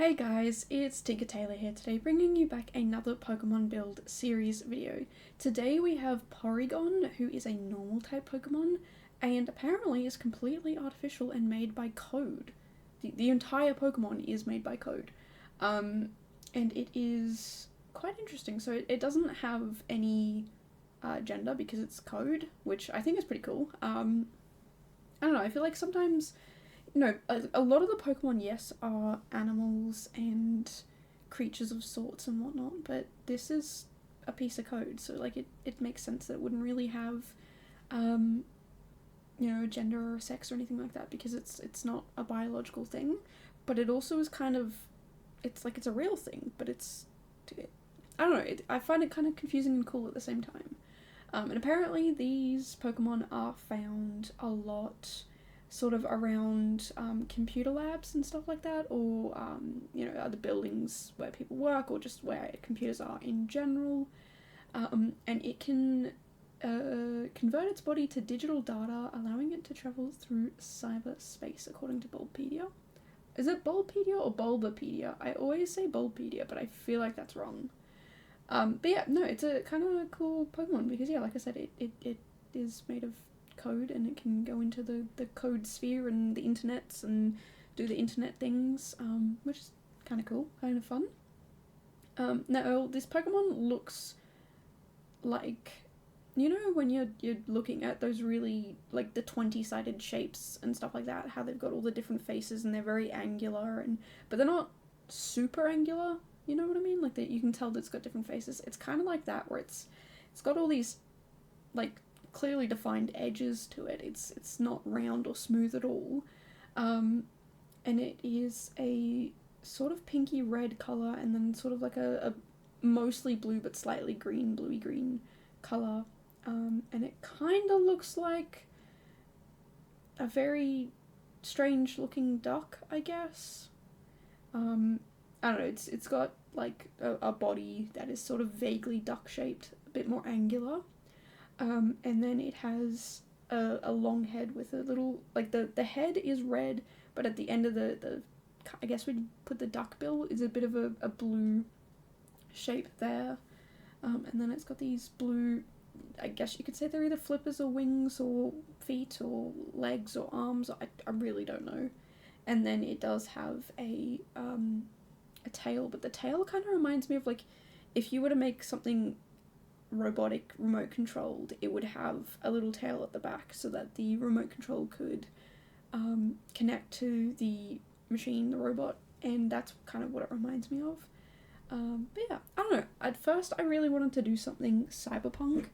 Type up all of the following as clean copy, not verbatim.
Hey guys, it's Tinker Taylor here today, bringing you back another Pokemon build series video. Today we have Porygon, who is a normal type Pokemon, and apparently is completely artificial and made by code. The entire Pokemon is made by code. And it is quite interesting. So it doesn't have any gender because it's code, which I think is pretty cool. I don't know, I feel like sometimes a lot of the Pokemon, yes, are animals and creatures of sorts and whatnot, but this is a piece of code, so like it makes sense that it wouldn't really have, gender or sex or anything like that because it's not a biological thing, but it also is kind of, it's like it's a real thing, but I don't know, I find it kind of confusing and cool at the same time. And apparently these Pokemon are found a lot sort of around computer labs and stuff like that, or other buildings where people work, or just where computers are in general. And it can convert its body to digital data, allowing it to travel through cyberspace, according to Bulbapedia. Is it Bulbapedia or Bulbapedia? I always say Bulbapedia, but I feel like that's wrong. But yeah, no, it's a kind of cool Pokemon because, yeah, like I said, it is made of code, and it can go into the code sphere and the internets and do the internet things, which is kind of cool, kind of fun. Now, this Pokemon looks like, when you're looking at those really, like, the 20-sided shapes and stuff like that, how they've got all the different faces and they're very angular, but they're not super angular, you know what I mean? Like, that you can tell that it's got different faces. It's kind of like that, where it's got all these, like, clearly defined edges to it. It's not round or smooth at all. And it is a sort of pinky red colour, and then sort of like a mostly blue but slightly green, bluey green colour. And it kind of looks like a very strange looking duck, I guess. I don't know, it's got like a body that is sort of vaguely duck shaped, a bit more angular. And then it has a long head with a little, like, the head is red, but at the end of the I guess we'd put the duck bill, is a bit of a blue shape there. And then it's got these blue, I guess you could say they're either flippers or wings or feet or legs or arms, I really don't know. And then it does have a tail, but the tail kind of reminds me of, like, if you were to make something robotic remote controlled, it would have a little tail at the back so that the remote control could connect to the machine, the robot, and that's kind of what it reminds me of. But yeah, I don't know, at first I really wanted to do something cyberpunk,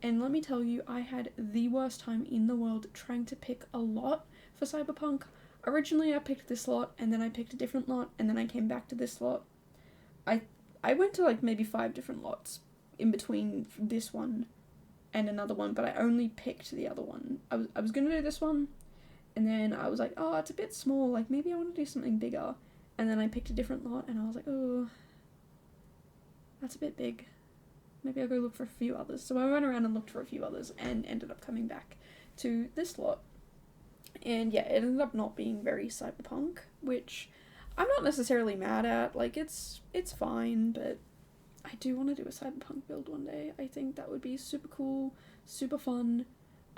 and let me tell you, I had the worst time in the world trying to pick a lot for cyberpunk. Originally I picked this lot, and then I picked a different lot, and then I came back to this lot. I went to like maybe 5 different lots in between this one and another one, but I only picked the other one. I was gonna do this one, and then I was like, oh, it's a bit small, like maybe I want to do something bigger, and then I picked a different lot, and I was like, oh, that's a bit big, maybe I'll go look for a few others. So I went around and looked for a few others and ended up coming back to this lot, and yeah, it ended up not being very cyberpunk, which I'm not necessarily mad at. Like, it's fine, but I do want to do a cyberpunk build one day. I think that would be super cool, super fun.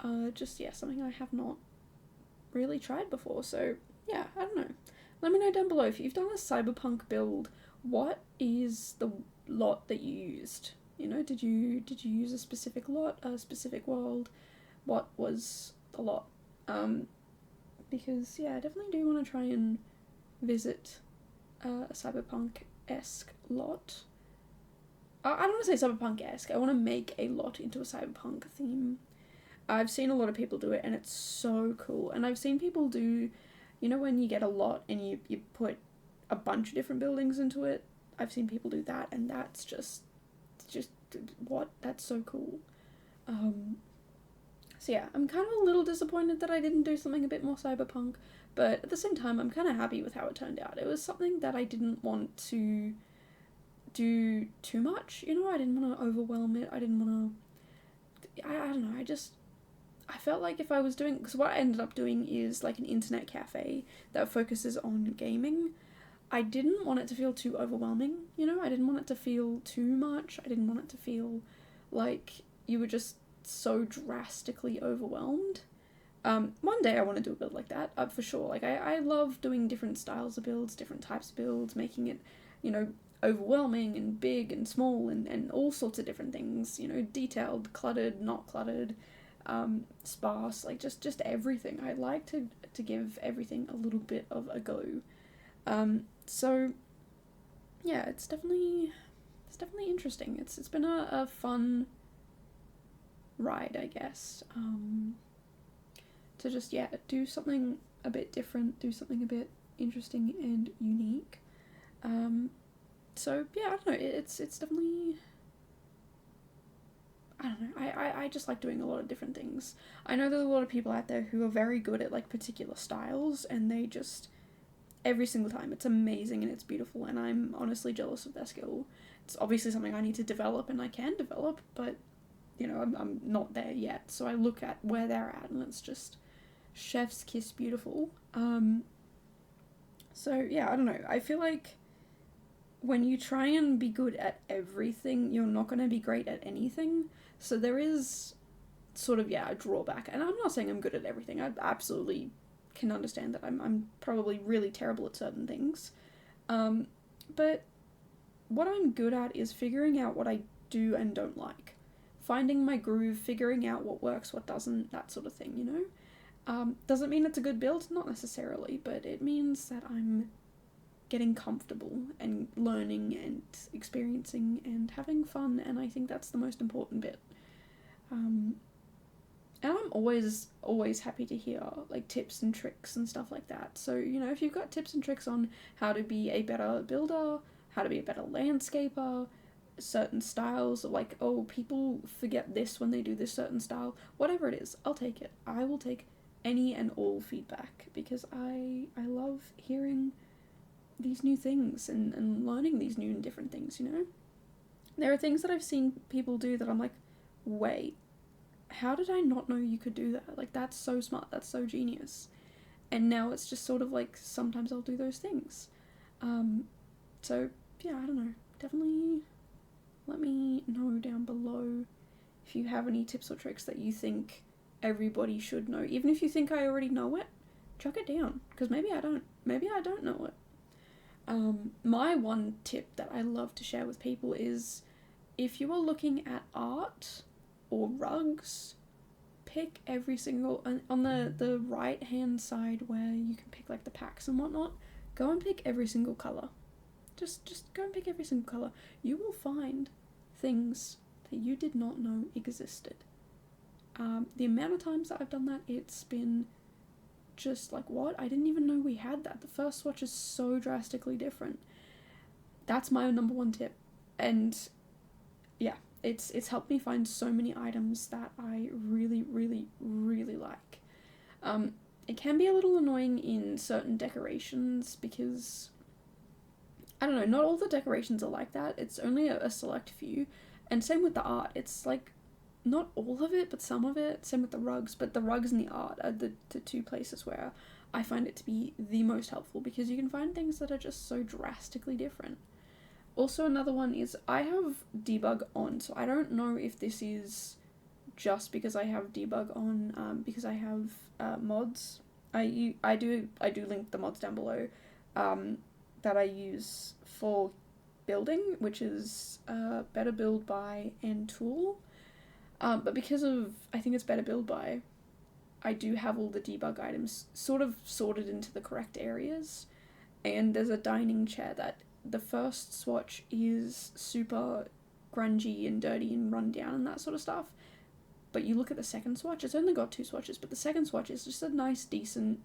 Something I have not really tried before. So yeah, I don't know. Let me know down below if you've done a cyberpunk build. What is the lot that you used? Did you use a specific lot, a specific world? What was the lot? Because yeah, I definitely do want to try and visit a cyberpunk-esque lot. I don't want to say cyberpunk-esque, I want to make a lot into a cyberpunk theme. I've seen a lot of people do it, and it's so cool. And I've seen people do, when you get a lot and you put a bunch of different buildings into it. I've seen people do that, and that's just what? That's so cool. So yeah, I'm kind of a little disappointed that I didn't do something a bit more cyberpunk, but at the same time, I'm kind of happy with how it turned out. It was something that I didn't want to do too much, I didn't want to overwhelm it. I didn't want to, I don't know, I felt like if I was doing, because what I ended up doing is like an internet cafe that focuses on gaming. I didn't want it to feel too overwhelming, you know? I didn't want it to feel too much. I didn't want it to feel like you were just so drastically overwhelmed. One day I want to do a build like that, for sure. Like, I love doing different styles of builds, different types of builds, making it, you know, overwhelming and big and small and all sorts of different things, you know, detailed, cluttered, not cluttered, sparse, like just everything. I like to give everything a little bit of a go. So yeah, it's definitely interesting. It's been a fun ride, I guess. To just, yeah, do something a bit different, do something a bit interesting and unique. So yeah, I don't know, it's definitely, I don't know, I just like doing a lot of different things. I know there's a lot of people out there who are very good at, like, particular styles, and they just, every single time, it's amazing and it's beautiful, and I'm honestly jealous of their skill. It's obviously something I need to develop, and I can develop, but, you know, I'm not there yet, so I look at where they're at, and it's just chef's kiss beautiful. So yeah, I don't know, I feel like when you try and be good at everything, you're not going to be great at anything. So there is sort of, yeah, a drawback. And I'm not saying I'm good at everything. I absolutely can understand that I'm probably really terrible at certain things. But what I'm good at is figuring out what I do and don't like. Finding my groove, figuring out what works, what doesn't, that sort of thing, you know? Doesn't mean it's a good build, not necessarily, but it means that I'm getting comfortable and learning and experiencing and having fun, and I think that's the most important bit. And I'm always happy to hear, like, tips and tricks and stuff like that. So, you know, if you've got tips and tricks on how to be a better builder, how to be a better landscaper, certain styles, like, oh, people forget this when they do this certain style, whatever it is, I'll take it. I will take any and all feedback, because I love hearing these new things and learning these new and different things, you know? There are things that I've seen people do that I'm like, wait, how did I not know you could do that? Like, that's so smart, that's so genius. And now it's just sort of like, sometimes I'll do those things. So, yeah, I don't know. Definitely let me know down below if you have any tips or tricks that you think everybody should know. Even if you think I already know it, chuck it down, because maybe I don't. Maybe I don't know it. My one tip that I love to share with people is, if you are looking at art or rugs, pick every single, on the right hand side where you can pick, like, the packs and whatnot, go and pick every single colour. Just go and pick every single colour. You will find things that you did not know existed. The amount of times that I've done that, it's been just like, what? I didn't even know we had that. The first swatch is so drastically different. That's my number one tip. And yeah, it's helped me find so many items that I really, really, really like. It can be a little annoying in certain decorations, because, I don't know, not all the decorations are like that. It's only a select few. And same with the art. It's like, not all of it, but some of it. Same with the rugs, but the rugs and the art are the two places where I find it to be the most helpful, because you can find things that are just so drastically different. Also, another one is, I have debug on, so I don't know if this is just because I have debug on, because I have mods. I do link the mods down below, that I use for building, which is Better Build By and Tool. But because of, I think it's Better Build By, I do have all the debug items sort of sorted into the correct areas. And there's a dining chair that the first swatch is super grungy and dirty and run down and that sort of stuff. But you look at the second swatch, it's only got 2 swatches, but the second swatch is just a nice, decent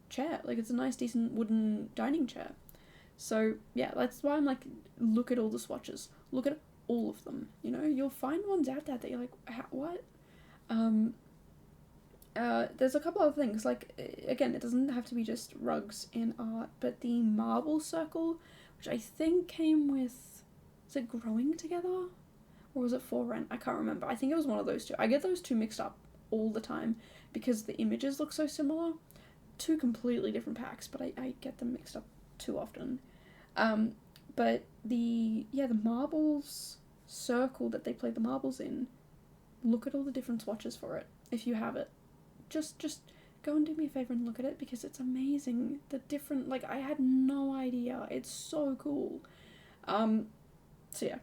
chair. Like, it's a nice, decent wooden dining chair. So, yeah, that's why I'm like, look at all the swatches. Look at all of them, you know? You'll find ones out there that you're like, what? There's a couple of things, like, again, it doesn't have to be just rugs and art, but the marble circle, which I think came with, is it Growing Together? Or was it For Rent? I can't remember. I think it was one of those two. I get those two mixed up all the time, because the images look so similar. 2 completely different packs, but I get them mixed up too often. But the marbles circle that they play the marbles in, look at all the different swatches for it if you have it. Just go and do me a favor and look at it, because it's amazing. The different, like, I had no idea. It's so cool. So yeah,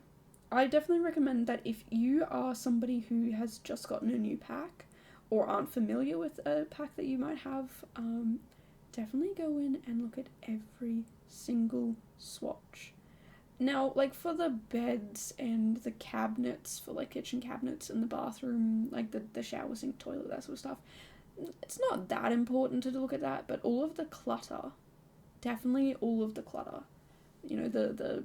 I definitely recommend that if you are somebody who has just gotten a new pack or aren't familiar with a pack that you might have, definitely go in and look at every single swatch. Now, like, for the beds and the cabinets, for, like, kitchen cabinets in the bathroom, like, the shower sink, toilet, that sort of stuff, it's not that important to look at that, but all of the clutter, definitely all of the clutter, you know, the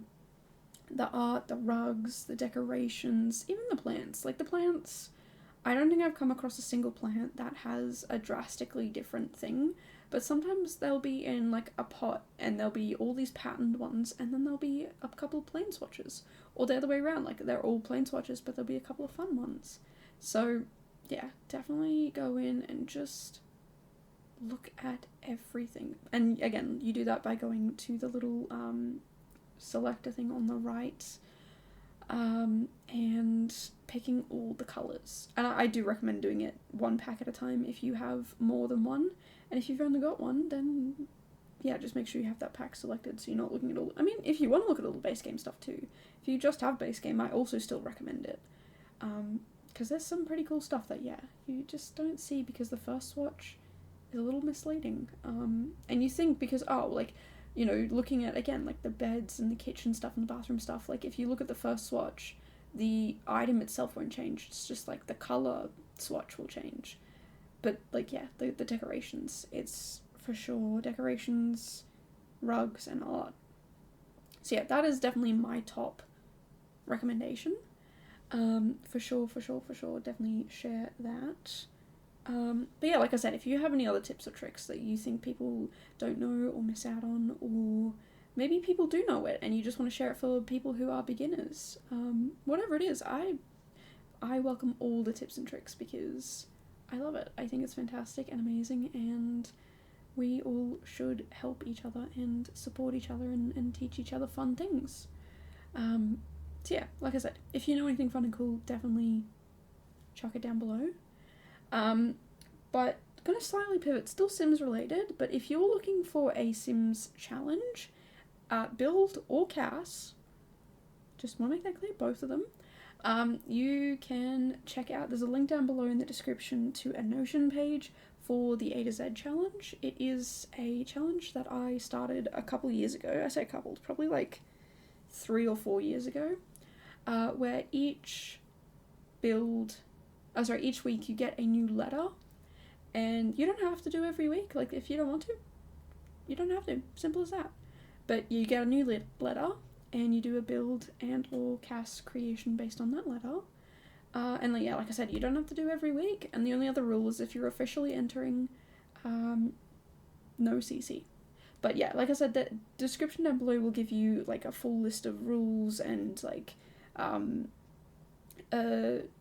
art, the rugs, the decorations, even the plants. Like, the plants, I don't think I've come across a single plant that has a drastically different thing, but sometimes they'll be in, like, a pot, and there'll be all these patterned ones, and then there'll be a couple of plain swatches, or the other way around, like, they're all plain swatches, but there'll be a couple of fun ones. So yeah, definitely go in and just look at everything. And again, you do that by going to the little selector thing on the right, and picking all the colours. And I do recommend doing it one pack at a time if you have more than one, and if you've only got one, then yeah, just make sure you have that pack selected so you're not looking at all. I mean, if you want to look at all the base game stuff too, if you just have base game, I also still recommend it, because there's some pretty cool stuff that, yeah, you just don't see because the first swatch is a little misleading. And you think because, oh, like, you know, looking at, again, like, the beds and the kitchen stuff and the bathroom stuff, like, if you look at the first swatch, the item itself won't change. It's just, like, the colour swatch will change. But, like, yeah, the decorations, it's for sure decorations, rugs, and art. So, yeah, that is definitely my top recommendation. For sure, definitely share that. But yeah, like I said, if you have any other tips or tricks that you think people don't know or miss out on, or maybe people do know it and you just want to share it for people who are beginners, whatever it is, I welcome all the tips and tricks because I love it. I think it's fantastic and amazing, and we all should help each other and support each other and teach each other fun things. So yeah, like I said, if you know anything fun and cool, definitely chuck it down below. But gonna slightly pivot, still Sims related, but if you're looking for a Sims challenge, build or CAS, just want to make that clear, both of them, you can check out, there's a link down below in the description to a Notion page for the A to Z challenge. It is a challenge that I started a couple years ago. I say a couple, probably like 3 or 4 years ago, where each week you get a new letter, and you don't have to do every week. Like, if you don't want to, you don't have to. Simple as that. But you get a new letter, and you do a build and or CAS creation based on that letter. And yeah, like I said, you don't have to do every week, and the only other rule is if you're officially entering, no CC. But yeah, like I said, the description down below will give you, like, a full list of rules and, like,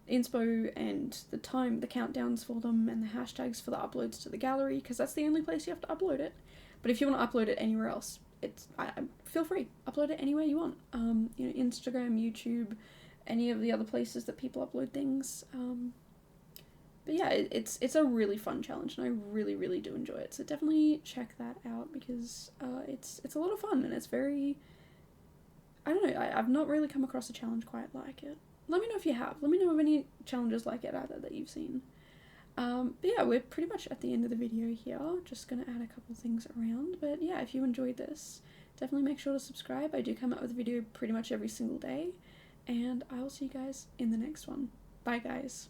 inspo and the time, the countdowns for them, and the hashtags for the uploads to the gallery, because that's the only place you have to upload it. But if you want to upload it anywhere else, feel free, upload it anywhere you want. You know, Instagram, YouTube, any of the other places that people upload things. But yeah, it's a really fun challenge, and I really do enjoy it. So definitely check that out, because it's a lot of fun, and it's very, I don't know, I've not really come across a challenge quite like it. Let me know if you have. Let me know of any challenges like it either that you've seen. But yeah, we're pretty much at the end of the video here. Just gonna add a couple things around. But yeah, if you enjoyed this, definitely make sure to subscribe. I do come out with a video pretty much every single day. And I will see you guys in the next one. Bye, guys.